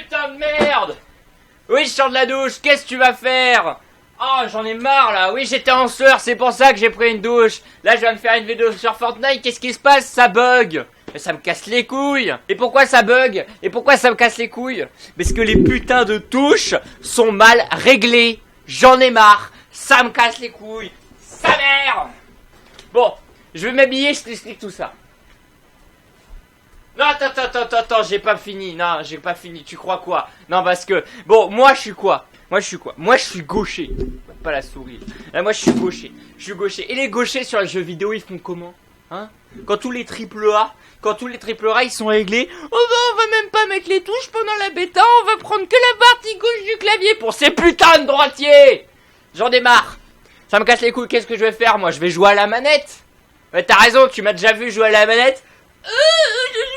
putain de merde! Oui, je sors de la douche, qu'est-ce que tu vas faire? Oh, j'en ai marre là. Oui, j'étais en sueur, c'est pour ça que j'ai pris une douche. Là, je viens de faire une vidéo sur Fortnite, qu'est-ce qui se passe? Ça bug. Mais ça me casse les couilles. Et pourquoi ça bug? Et pourquoi ça me casse les couilles? Parce que les putains de touches sont mal réglées. J'en ai marre. Ça me casse les couilles. Sa mère. Bon, je vais m'habiller, je t'explique tout ça. Non, attends, j'ai pas fini. Non, j'ai pas fini. Tu crois quoi? Non, parce que, bon, moi, je suis quoi? Moi, je suis gaucher. Pas la souris. Là, moi, je suis gaucher. Et les gauchers sur les jeux vidéo, ils font comment? Hein? Quand tous les triple A, ils sont réglés, oh bah, on va même pas mettre les touches pendant la bêta, on va prendre que la partie gauche du clavier pour ces putains de droitiers. J'en ai marre. Ça me casse les couilles, qu'est-ce que je vais faire? Moi, je vais jouer à la manette. Ouais, t'as raison, tu m'as déjà vu jouer à la manette. Je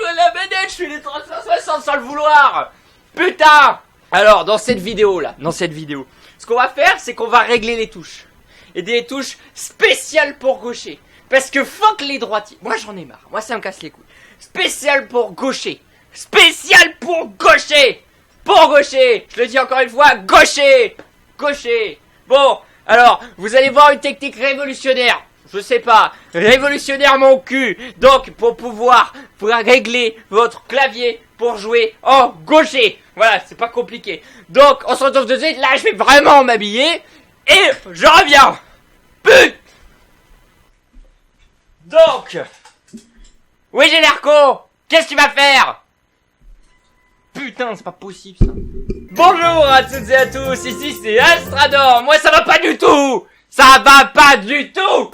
joue à la manette, je fais les 360 sans le vouloir. Putain. Alors, dans cette vidéo, ce qu'on va faire, c'est qu'on va régler les touches. Et des touches spéciales pour gaucher. Parce que fuck les droitiers. Moi, j'en ai marre. Moi, ça me casse les couilles. Spécial pour gaucher. Pour gaucher. Je le dis encore une fois, gaucher. Bon, alors, vous allez voir une technique révolutionnaire. Je sais pas, révolutionnaire mon cul. Donc, pour pouvoir régler votre clavier pour jouer en gaucher. Voilà, c'est pas compliqué. Donc, on se retrouve tout de suite. Là, je vais vraiment m'habiller. Et je reviens. Putain. Donc, oui, j'ai l'air con. Qu'est-ce que tu vas faire? Putain, c'est pas possible ça. Bonjour à toutes et à tous, ici c'est Astrador. Moi, ça va pas du tout.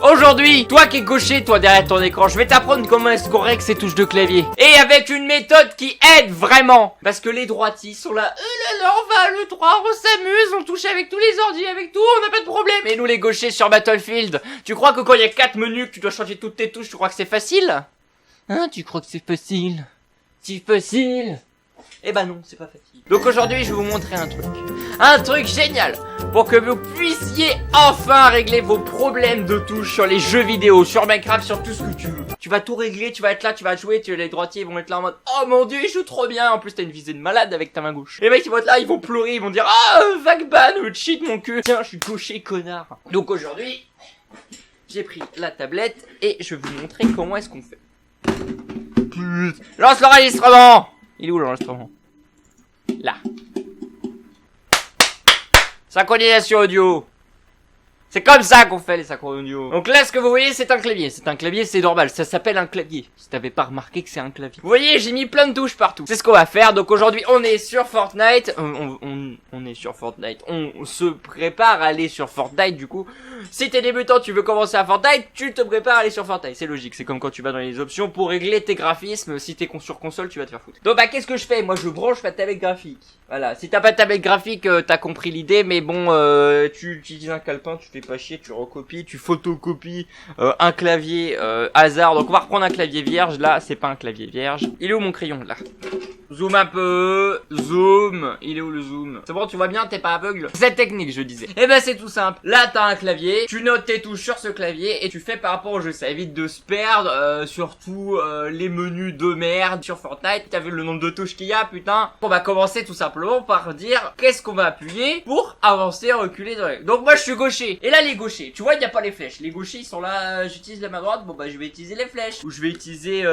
Aujourd'hui, toi qui es gaucher, toi derrière ton écran, je vais t'apprendre comment est-ce qu'on règle ces touches de clavier. Et avec une méthode qui aide vraiment. Parce que les droitis sont là, on va à l'E3, on s'amuse, on touche avec tous les ordi, avec tout, on n'a pas de problème. Mais nous les gauchers sur Battlefield, tu crois que quand il y a 4 menus, que tu dois changer toutes tes touches, tu crois que c'est facile? Hein, tu crois que c'est facile? C'est facile? Eh ben non, c'est pas facile. Donc aujourd'hui, je vais vous montrer un truc génial, pour que vous puissiez enfin régler vos problèmes de touches sur les jeux vidéo, sur Minecraft, sur tout ce que tu veux. Tu vas tout régler, tu vas être là, tu vas jouer, les droitiers vont être là en mode oh mon dieu, il joue trop bien. En plus, t'as une visée de malade avec ta main gauche. Les mecs, ils vont être là, ils vont pleurer, ils vont dire ah, Vagban, cheat mon cul. Tiens, je suis gaucher, connard. Donc aujourd'hui, j'ai pris la tablette et je vais vous montrer comment est-ce qu'on fait. Lance l'enregistrement. Il est où l'enregistrement? Là. Synchronisation audio. C'est comme ça qu'on fait les synchros audio. Donc là, ce que vous voyez, c'est un clavier. C'est normal. Ça s'appelle un clavier. Si t'avais pas remarqué que c'est un clavier. Vous voyez, j'ai mis plein de touches partout. C'est ce qu'on va faire. Donc aujourd'hui, on est sur Fortnite. On est sur Fortnite. On se prépare à aller sur Fortnite, du coup. Si t'es débutant, tu veux commencer à Fortnite, tu te prépares à aller sur Fortnite. C'est logique. C'est comme quand tu vas dans les options pour régler tes graphismes. Si t'es sur console, tu vas te faire foutre. Donc bah, qu'est-ce que je fais? Moi, je branche ma tablette graphique. Voilà. Si t'as pas de tablette graphique, t'as compris l'idée. Mais bon, tu utilises un calepin, tu fais pas chier, tu recopies, tu photocopies un clavier hasard. Donc on va reprendre un clavier vierge. Là, c'est pas un clavier vierge. Il est où mon crayon? Là. Zoom un peu. Zoom. Il est où le zoom? C'est bon, tu vois bien, t'es pas aveugle. Cette technique, je disais. Eh ben, c'est tout simple. Là, t'as un clavier. Tu notes tes touches sur ce clavier et tu fais par rapport au jeu. Ça évite de se perdre. Surtout les menus de merde sur Fortnite. T'as vu le nombre de touches qu'il y a, putain. On va commencer tout simplement par dire qu'est-ce qu'on va appuyer pour avancer, reculer. Donc moi, je suis gaucher. Et là, les gauchers, tu vois, il n'y a pas les flèches. Les gauchers, ils sont là. J'utilise la main droite. Bon bah, je vais utiliser les flèches. Ou je vais utiliser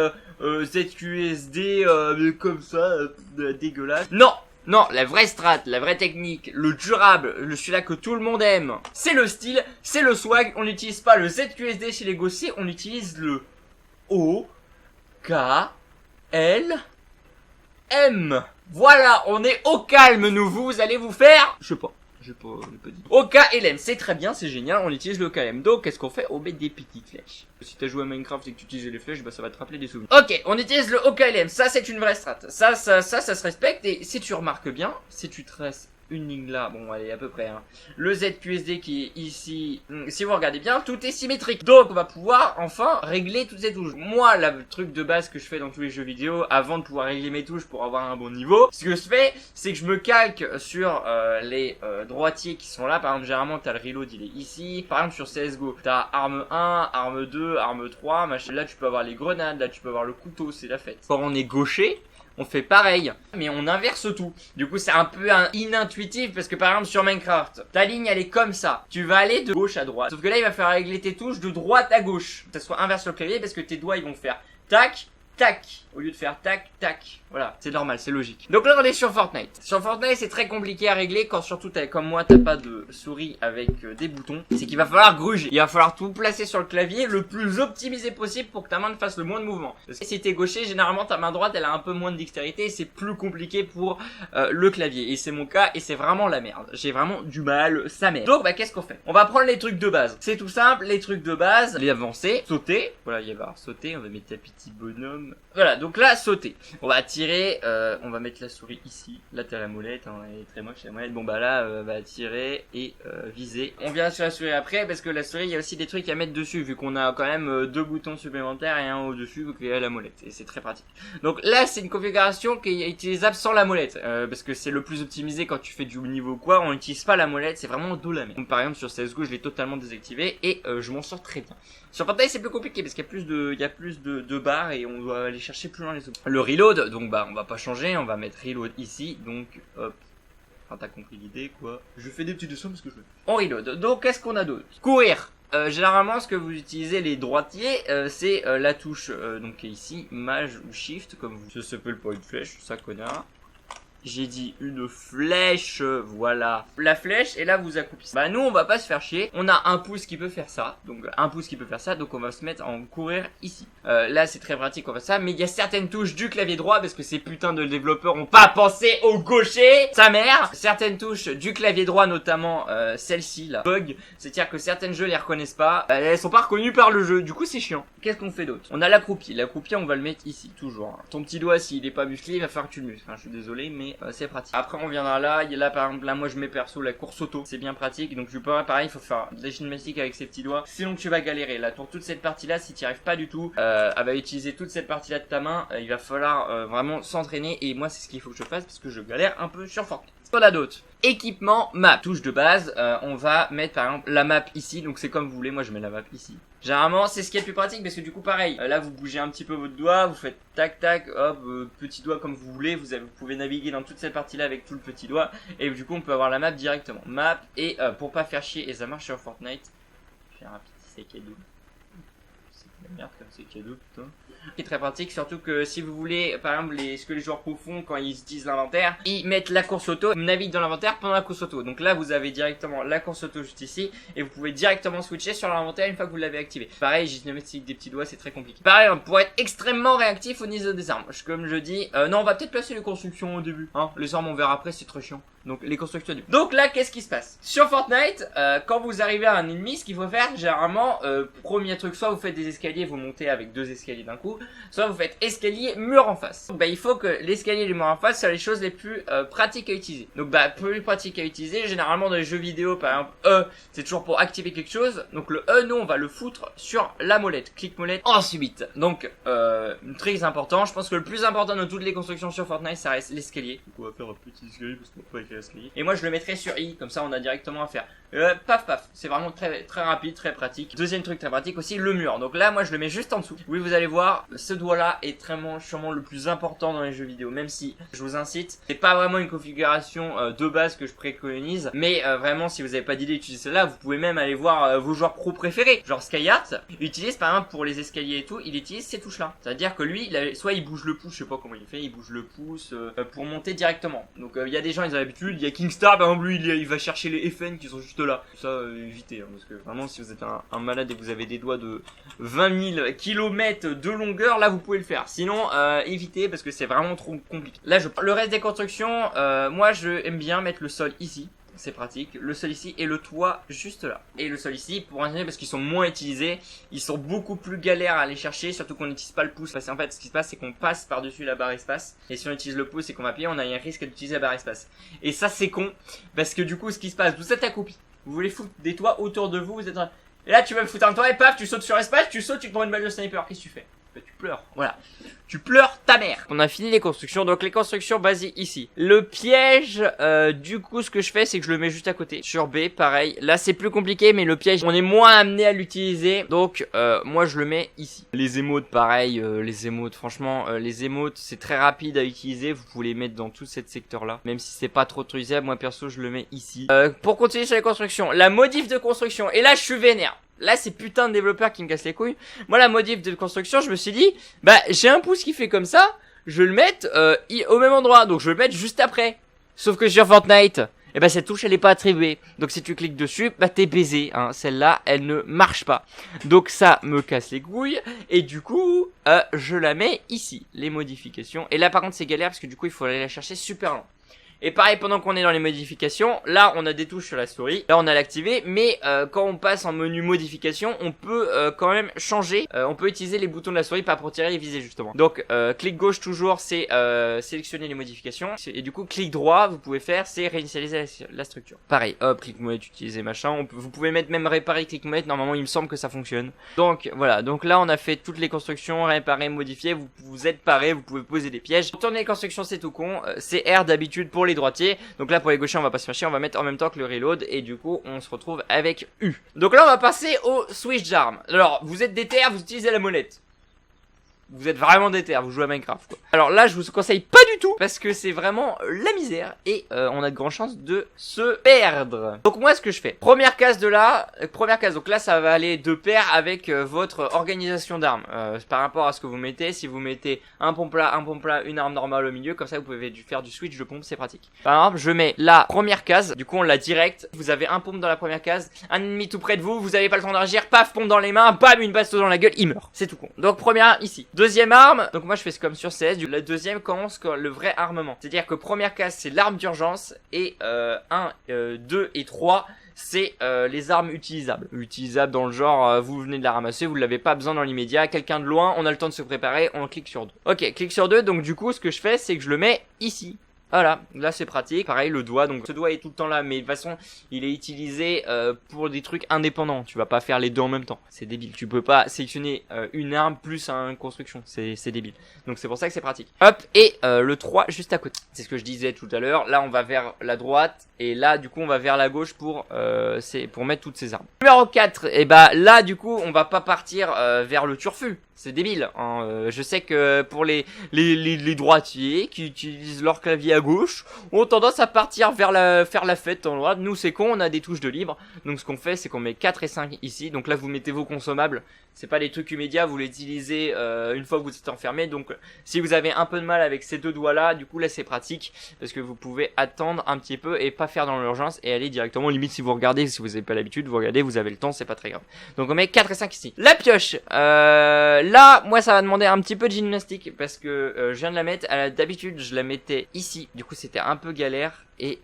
ZQSD comme ça, dégueulasse. Non, la vraie strat, la vraie technique, le durable, celui-là que tout le monde aime, c'est le style, c'est le swag. On n'utilise pas le ZQSD chez les gauchers, on utilise le O, K, L, M. Voilà, on est au calme, nous. Vous allez vous faire, je sais pas dit. OKLM, c'est très bien, c'est génial, on utilise le OKLM. Donc, qu'est-ce qu'on fait? On met des petites flèches. Si t'as joué à Minecraft et que tu utilises les flèches, bah ça va te rappeler des souvenirs. Ok, on utilise le OKLM, ça c'est une vraie strat. Ça se respecte, et si tu remarques bien, si tu traces une ligne là, bon allez à peu près hein. Le ZQSD qui est ici, si vous regardez bien, tout est symétrique. Donc on va pouvoir enfin régler toutes ces touches. Moi, le truc de base que je fais dans tous les jeux vidéo, avant de pouvoir régler mes touches pour avoir un bon niveau, ce que je fais, c'est que je me calque sur les droitiers qui sont là. Par exemple, généralement t'as le reload, il est ici. Par exemple sur CSGO, t'as arme 1, arme 2, arme 3, machin. Là tu peux avoir les grenades, là tu peux avoir le couteau, c'est la fête. Quand on est gaucher, on fait pareil, mais on inverse tout. Du coup, c'est un peu inintuitif parce que par exemple sur Minecraft, ta ligne elle est comme ça. Tu vas aller de gauche à droite. Sauf que là, il va falloir régler tes touches de droite à gauche. Que ça soit inverse sur le clavier parce que tes doigts ils vont faire tac, tac, au lieu de faire tac, tac. Voilà, c'est normal, c'est logique. Donc là, on est sur Fortnite. Sur Fortnite, c'est très compliqué à régler quand surtout comme moi, t'as pas de souris avec des boutons. C'est qu'il va falloir gruger. Il va falloir tout placer sur le clavier le plus optimisé possible pour que ta main ne fasse le moins de mouvement. Parce que si t'es gaucher, généralement ta main droite, elle a un peu moins de dextérité et c'est plus compliqué pour le clavier. Et c'est mon cas et c'est vraiment la merde. J'ai vraiment du mal, sa mère. Donc, bah, qu'est-ce qu'on fait? On va prendre les trucs de base. C'est tout simple, les trucs de base, les avancer, sauter. Voilà, il va falloir sauter. On va mettre un petit bonhomme. Voilà, donc là, sauter. On va tirer, on va mettre la souris ici. Là, t'as la molette, hein, elle est très moche la molette. Bon, bah là, va tirer et viser. On vient sur la souris après parce que la souris, il y a aussi des trucs à mettre dessus vu qu'on a quand même deux boutons supplémentaires et un au-dessus vu qu'il y a la molette. Et c'est très pratique. Donc là, c'est une configuration qui est utilisable sans la molette parce que c'est le plus optimisé quand tu fais du niveau quoi. On n'utilise pas la molette, c'est vraiment de la merde. Donc, par exemple, sur CSGO, je l'ai totalement désactivé et je m'en sors très bien. Sur Fortnite, c'est plus compliqué parce qu'il y a plus de barres et on doit aller chercher plus loin les autres. Le reload, donc bah on va pas changer, on va mettre reload ici, donc hop. Enfin t'as compris l'idée quoi. Je fais des petits dessins parce que je veux. On reload. Donc qu'est-ce qu'on a d'autre? Courir. Généralement ce que vous utilisez les droitiers c'est la touche donc qui est ici, mage ou shift comme vous. Ça s'appelle pas une flèche, ça connard. J'ai dit une flèche, voilà. La flèche, et là vous accroupissez. Bah nous on va pas se faire chier. On a un pouce qui peut faire ça. Donc un pouce qui peut faire ça. Donc on va se mettre en courir ici. Là c'est très pratique, on fait ça. Mais il y a certaines touches du clavier droit, parce que ces putains de développeurs ont pas pensé au gaucher. Sa mère. Certaines touches du clavier droit, notamment celle-ci là, bug. C'est-à-dire que certains jeux les reconnaissent pas. Elles sont pas reconnues par le jeu. Du coup c'est chiant. Qu'est-ce qu'on fait d'autre? On a l'accroupi. L'accroupi on va le mettre ici, toujours. Hein. Ton petit doigt s'il est pas musclé, il va falloir que tu le muscles. Enfin, je suis désolé mais c'est pratique. Après on viendra là, il y a là par exemple là moi je mets perso la course auto, c'est bien pratique. Donc je peux pareil, il faut faire de la gymnastique avec ses petits doigts. Sinon tu vas galérer. Là pour toute cette partie là, si tu n'y arrives pas du tout à utiliser toute cette partie là de ta main, il va falloir vraiment s'entraîner. Et moi c'est ce qu'il faut que je fasse parce que je galère un peu sur Fortnite. Ce qu'on a d'autre, équipement, map, touche de base, on va mettre par exemple la map ici, donc c'est comme vous voulez, moi je mets la map ici. Généralement c'est ce qui est le plus pratique parce que du coup pareil, là vous bougez un petit peu votre doigt, vous faites tac tac, hop, petit doigt comme vous voulez, vous pouvez naviguer dans toute cette partie là avec tout le petit doigt, et du coup on peut avoir la map directement. Map, et pour pas faire chier, et ça marche sur Fortnite, je vais faire un petit sac à dos. C'est de la merde comme sac à dos putain. Qui est très pratique, surtout que si vous voulez, par exemple, ce que les joueurs pro font quand ils utilisent l'inventaire, ils mettent la course auto, ils naviguent dans l'inventaire pendant la course auto. Donc là, vous avez directement la course auto juste ici, et vous pouvez directement switcher sur l'inventaire une fois que vous l'avez activé. Pareil, gymnastique des petits doigts, c'est très compliqué. Pareil, pour être extrêmement réactif au niveau des armes. Comme je dis, non, on va peut-être placer les constructions au début. Hein, les armes, on verra après, c'est très chiant. Donc les constructions au début. Donc là, qu'est-ce qui se passe? Sur Fortnite, quand vous arrivez à un ennemi, ce qu'il faut faire, généralement, premier truc, soit vous faites des escaliers, vous montez avec deux escaliers d'un coup, soit vous faites escalier, mur en face. Donc bah il faut que l'escalier et le mur en face soient les choses les plus pratiques à utiliser. Donc bah plus pratique à utiliser, généralement dans les jeux vidéo par exemple c'est toujours pour activer quelque chose. Donc le nous on va le foutre sur la molette, clic molette ensuite. Donc très important, je pense que le plus important de toutes les constructions sur Fortnite ça reste l'escalier. Donc on va faire un petit escalier parce qu'on peut écrire escalier. Et moi je le mettrai sur I, comme ça on a directement à faire paf paf, c'est vraiment très très rapide, très pratique. Deuxième truc très pratique aussi, le mur. Donc là moi je le mets juste en dessous. Oui vous allez voir, ce doigt là est sûrement le plus important dans les jeux vidéo, même si je vous incite, c'est pas vraiment une configuration de base que je préconise, mais vraiment si vous n'avez pas d'idée d'utiliser celle-là, vous pouvez même aller voir vos joueurs pro préférés, genre Skyheart, utilise par exemple pour les escaliers et tout, il utilise ces touches là, c'est-à-dire que lui, soit il bouge le pouce, je sais pas comment il fait, il bouge le pouce pour monter directement. Donc il y a des gens ils ont l'habitude, il y a Kingstar par exemple, lui il va chercher les FN qui sont juste là, ça évitez, hein, parce que vraiment si vous êtes un malade et que vous avez des doigts de 20 000 km de longueur, là vous pouvez le faire. Sinon, évitez parce que c'est vraiment trop compliqué. Là, le reste des constructions, moi je aime bien mettre le sol ici. C'est pratique. Le sol ici et le toit juste là. Et le sol ici pour ingénieur parce qu'ils sont moins utilisés. Ils sont beaucoup plus galères à aller chercher, surtout qu'on n'utilise pas le pouce. Parce qu'en fait, ce qui se passe, c'est qu'on passe par-dessus la barre espace. Et si on utilise le pouce et qu'on va appuyer, on a un risque d'utiliser la barre espace. Et ça, c'est con. Parce que du coup, ce qui se passe, vous êtes accroupi. Vous voulez foutre des toits autour de vous, vous êtes... Et là, tu veux me foutre un toit et paf, tu sautes sur espace, tu sautes, tu te prends une balle de sniper. Qu'est-ce que tu fais? Bah, tu pleures, voilà. Tu pleures ta mère. On a fini les constructions, donc les constructions basées ici. Le piège, du coup, ce que je fais, c'est que je le mets juste à côté. Sur B, pareil. Là, c'est plus compliqué, mais le piège, on est moins amené à l'utiliser. Donc, moi, je le mets ici. Les émotes, pareil. Les émotes, franchement, les émotes, c'est très rapide à utiliser. Vous pouvez les mettre dans tout ce secteur-là. Même si c'est pas trop utilisable, moi, perso, je le mets ici. Pour continuer sur les constructions, la modif de construction. Et là, je suis vénère. Là, c'est putain de développeurs qui me cassent les couilles. Moi, la modif de construction, je me suis dit, bah, j'ai un pouce qui fait comme ça, je vais le mettre au même endroit, donc je vais le mettre juste après. Sauf que sur Fortnite, eh ben, cette touche, elle est pas attribuée. Donc, si tu cliques dessus, bah, t'es baisé, hein. Celle-là, elle ne marche pas. Donc, ça me casse les couilles. Et du coup, je la mets ici, les modifications. Et là, par contre, c'est galère parce que du coup, il faut aller la chercher super lent. Et pareil, pendant qu'on est dans les modifications, là on a des touches sur la souris, là on a l'activé, mais quand on passe en menu modification, on peut quand même changer, on peut utiliser les boutons de la souris pas pour tirer et viser justement. Donc clic gauche toujours c'est sélectionner les modifications, et du coup clic droit vous pouvez faire c'est réinitialiser la structure. Pareil, hop, clic molette, utiliser machin, vous pouvez mettre même réparer clic molette, normalement il me semble que ça fonctionne. Donc voilà, donc là on a fait toutes les constructions, réparer, modifier, vous êtes paré, vous pouvez poser des pièges. Pour tourner les constructions c'est tout con, c'est R d'habitude pour les droitiers, donc là pour les gauchers on va pas se faire chier, on va mettre en même temps que le reload et du coup on se retrouve avec U. Donc là on va passer au switch d'armes. Alors vous êtes déter, vous utilisez la molette. Vous êtes vraiment déter, vous jouez à Minecraft quoi. Alors là je vous conseille pas du tout parce que c'est vraiment la misère et on a de grandes chances de se perdre. Donc moi ce que je fais, première case de là, donc là ça va aller de pair avec votre organisation d'armes. Par rapport à ce que vous mettez, si vous mettez un pompe là, une arme normale au milieu, comme ça vous pouvez faire du switch de pompe, c'est pratique. Par exemple je mets la première case, du coup on l'a direct, vous avez un pompe dans la première case, un ennemi tout près de vous, vous avez pas le temps d'agir, paf, pompe dans les mains, bam, une basse dans la gueule, il meurt. C'est tout con. Donc première ici. Deuxième arme, donc moi je fais comme sur CS, la deuxième commence le vrai armement. C'est-à-dire que première case c'est l'arme d'urgence et 1, 2 et 3 c'est les armes utilisables. Utilisables dans le genre, vous venez de la ramasser, vous l'avez pas besoin dans l'immédiat, quelqu'un de loin, on a le temps de se préparer, on clique sur 2. Ok, clique sur 2, donc du coup ce que je fais c'est que je le mets ici. Voilà, là c'est pratique. Pareil le doigt, donc ce doigt est tout le temps là, mais de toute façon il est utilisé pour des trucs indépendants. Tu vas pas faire les deux en même temps, c'est débile. Tu peux pas sélectionner une arme plus une construction, c'est débile. Donc c'est pour ça que c'est pratique. Hop, et le 3 juste à côté. C'est ce que je disais tout à l'heure. Là on va vers la droite et là du coup on va vers la gauche pour mettre toutes ces armes. Numéro 4, et bah là du coup on va pas partir vers le turfu. C'est débile, hein. Je sais que pour les droitiers qui utilisent leur clavier à gauche ont tendance à partir vers faire la fête en droite. Nous c'est con, on a des touches de libre. Donc ce qu'on fait c'est qu'on met 4 et 5 ici. Donc là vous mettez vos consommables. C'est pas des trucs immédiats, vous les utilisez une fois que vous êtes enfermé. Donc si vous avez un peu de mal avec ces deux doigts là, du coup là c'est pratique. Parce que vous pouvez attendre un petit peu et pas faire dans l'urgence et aller directement. Limite si vous regardez, si vous n'avez pas l'habitude, vous regardez, vous avez le temps, c'est pas très grave. Donc on met 4 et 5 ici. La pioche, là, moi, ça va demander un petit peu de gymnastique parce que je viens de la mettre. D'habitude, je la mettais ici. Du coup, c'était un peu galère. Et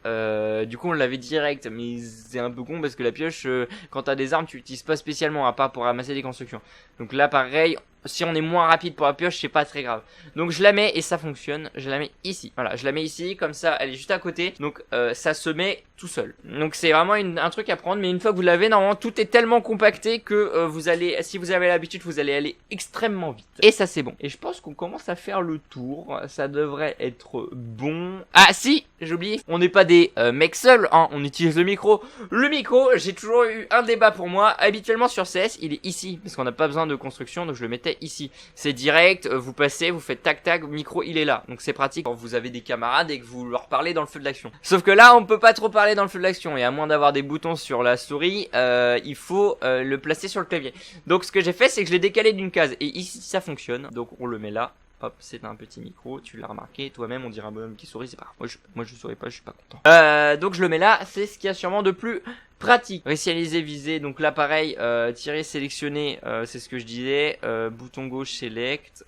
du coup, on l'avait direct. Mais c'est un peu con parce que la pioche, quand t'as des armes, tu l'utilises pas spécialement à part pour ramasser des constructions. Donc là, pareil, si on est moins rapide pour la pioche, c'est pas très grave. Donc je la mets et ça fonctionne. Je la mets ici. Voilà, je la mets ici. Comme ça, elle est juste à côté. Donc ça se met tout seul. Donc c'est vraiment un truc à prendre. Mais une fois que vous l'avez, normalement, tout est tellement compacté que vous allez, si vous avez l'habitude, vous allez aller extrêmement vite. Et ça, c'est bon. Et je pense qu'on commence à faire le tour. Ça devrait être bon. Ah si, j'ai oublié. On n'est pas des mecs seuls, hein. On utilise le micro. Le micro, j'ai toujours eu un débat pour moi. Habituellement sur CS, il est ici. Parce qu'on n'a pas besoin de construction. Donc je le mettais ici. C'est direct. Vous passez, vous faites tac tac. Micro, il est là. Donc c'est pratique quand vous avez des camarades et que vous leur parlez dans le feu de l'action. Sauf que là, on peut pas trop parler dans le feu de l'action. Et à moins d'avoir des boutons sur la souris, il faut le placer sur le clavier. Donc ce que j'ai fait, c'est que je l'ai décalé d'une case. Et ici, ça fonctionne. Donc on le met là. Hop, c'est un petit micro, tu l'as remarqué, toi-même on dirait un bonhomme qui sourit, c'est pas grave. Moi je souris pas, je suis pas content. Donc je le mets là, c'est ce qu'il y a sûrement de plus pratique. Réinitialiser, viser, donc là pareil, tirer, sélectionner, c'est ce que je disais, bouton gauche, select,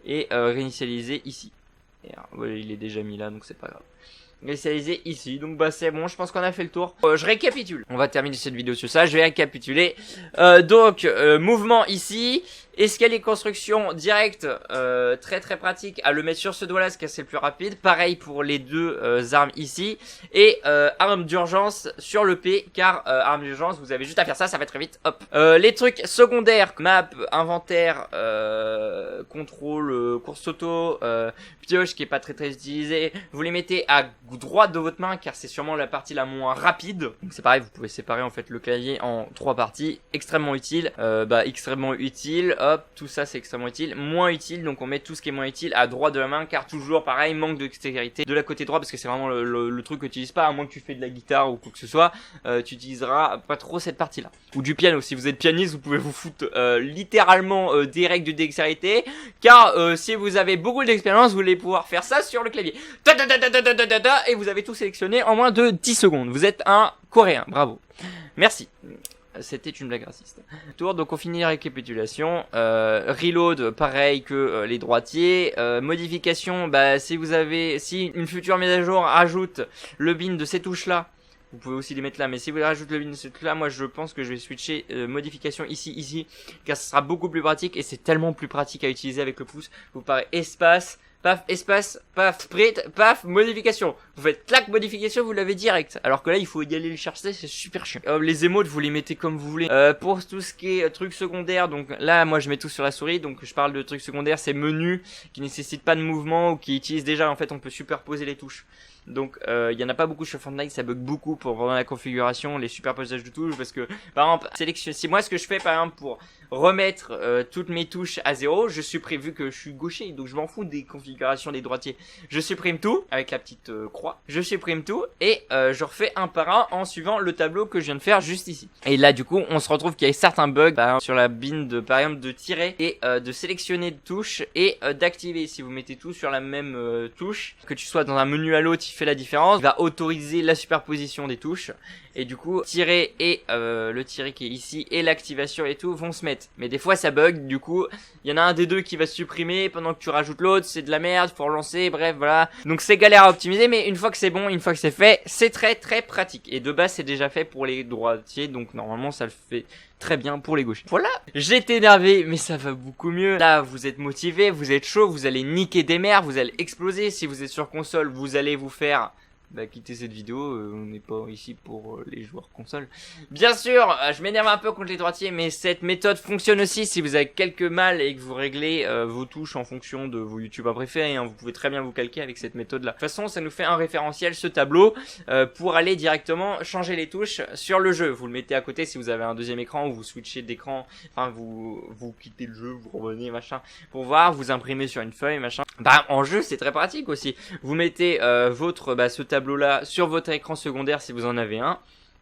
et réinitialiser ici. Et, il est déjà mis là, donc c'est pas grave. initialisé ici. Donc bah c'est bon, je pense qu'on a fait le tour. Je récapitule. On va terminer cette vidéo sur ça, je vais récapituler. Mouvement ici. Escalier construction direct, très pratique à le mettre sur ce doigt là, car c'est le plus rapide. Pareil pour les deux armes ici. Et arme d'urgence sur le P, car arme d'urgence, vous avez juste à faire ça, ça va très vite. Hop. Les trucs secondaires, map, inventaire, contrôle, course auto, pioche qui est pas très utilisé. Vous les mettez à droite de votre main, car c'est sûrement la partie la moins rapide. Donc c'est pareil, vous pouvez séparer en fait le clavier en 3 parties. Extrêmement utile, extrêmement utile. Hop, tout ça c'est extrêmement utile. Moins utile, donc on met tout ce qui est moins utile à droite de la main, car toujours pareil, manque de dextérité de la côté droit, parce que c'est vraiment le truc que tu utilises pas, à moins que tu fais de la guitare ou quoi que ce soit, tu utiliseras pas trop cette partie là. Ou du piano, si vous êtes pianiste, vous pouvez vous foutre littéralement des règles de dextérité, car si vous avez beaucoup d'expérience, vous allez pouvoir faire ça sur le clavier. Et vous avez tout sélectionné en moins de 10 secondes. Vous êtes un coréen, bravo. Merci. C'était une blague raciste. Tour, donc on finit la récapitulation. Reload, pareil que les droitiers. Modification, si une future mise à jour ajoute le bin de ces touches là, vous pouvez aussi les mettre là, mais si vous rajoutez le bin de ces touches là, moi je pense que je vais switcher modification ici, car ce sera beaucoup plus pratique, et c'est tellement plus pratique à utiliser avec le pouce. Vous parlez espace, paf, espace, paf, sprint, paf, modification. Vous faites clac, modification, vous l'avez direct. Alors que là, il faut y aller le chercher, c'est super chiant. Les émotes, vous les mettez comme vous voulez. Pour tout ce qui est trucs secondaires, donc là, moi, je mets tout sur la souris. Donc, je parle de trucs secondaires, c'est menus qui nécessitent pas de mouvement ou qui utilisent déjà, en fait, on peut superposer les touches. Donc il y en a pas beaucoup sur Fortnite, ça bug beaucoup pour pendant la configuration, les superposages de touches, parce que par exemple si moi ce que je fais par exemple pour remettre toutes mes touches à 0, je supprime, vu que je suis gaucher, donc je m'en fous des configurations des droitiers, je supprime tout avec la petite croix, je supprime tout et je refais un par un en suivant le tableau que je viens de faire juste ici. Et là du coup on se retrouve qu'il y a certains bugs sur la bin de par exemple de tirer et de sélectionner de touches et d'activer. Si vous mettez tout sur la même touche, que tu sois dans un menu à l'autre, fait la différence, il va autoriser la superposition des touches, et du coup tirer et le tirer qui est ici et l'activation et tout vont se mettre, mais des fois ça bug, du coup il y en a un des deux qui va se supprimer pendant que tu rajoutes l'autre, c'est de la merde, faut relancer, bref voilà, donc c'est galère à optimiser, mais une fois que c'est bon, une fois que c'est fait, c'est très pratique, et de base c'est déjà fait pour les droitiers, donc normalement ça le fait très bien pour les gauchers. Voilà, j'étais énervé, mais ça va beaucoup mieux. Là, vous êtes motivé, vous êtes chaud, vous allez niquer des mers, vous allez exploser. Si vous êtes sur console, vous allez vous faire... quittez cette vidéo, on n'est pas ici pour les joueurs console. Bien sûr, je m'énerve un peu contre les droitiers, mais cette méthode fonctionne aussi si vous avez quelques mal et que vous réglez vos touches en fonction de vos youtubeurs préférés, hein. Vous pouvez très bien vous calquer avec cette méthode là. De toute façon, ça nous fait un référentiel, ce tableau, pour aller directement changer les touches sur le jeu. Vous le mettez à côté si vous avez un deuxième écran, ou vous switchez d'écran, enfin vous quittez le jeu, vous revenez machin, pour voir, vous imprimez sur une feuille machin. En jeu c'est très pratique aussi. Vous mettez ce tableau là sur votre écran secondaire si vous en avez un,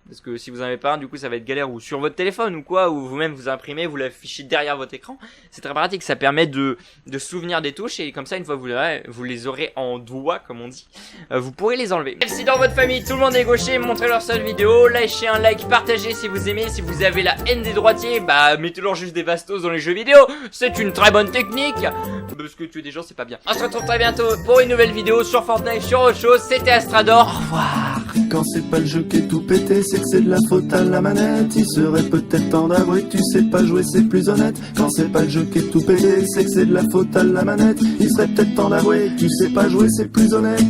parce que si vous en avez pas un, du coup ça va être galère, ou sur votre téléphone ou quoi, ou vous-même vous imprimez, vous l'affichez derrière votre écran. C'est très pratique, ça permet de souvenir des touches, et comme ça une fois que vous les aurez en doigt comme on dit, vous pourrez les enlever. Si dans votre famille tout le monde est gaucher, montrez-leur cette vidéo, lâchez un like, partagez si vous aimez. Si vous avez la haine des droitiers, mettez-leur juste des bastos dans les jeux vidéo, c'est une très bonne technique, parce que tuer des gens c'est pas bien. On se retrouve très bientôt pour une nouvelle vidéo sur Fortnite, sur autre chose. C'était Astrador, au revoir. Quand c'est pas le jeu qui est tout pété, c'est que c'est de la faute à la manette. Il serait peut-être temps d'avouer que tu sais pas jouer, c'est plus honnête. Quand c'est pas le jeu qui est tout pété, c'est que c'est de la faute à la manette. Il serait peut-être temps d'avouer que tu sais pas jouer, c'est plus honnête.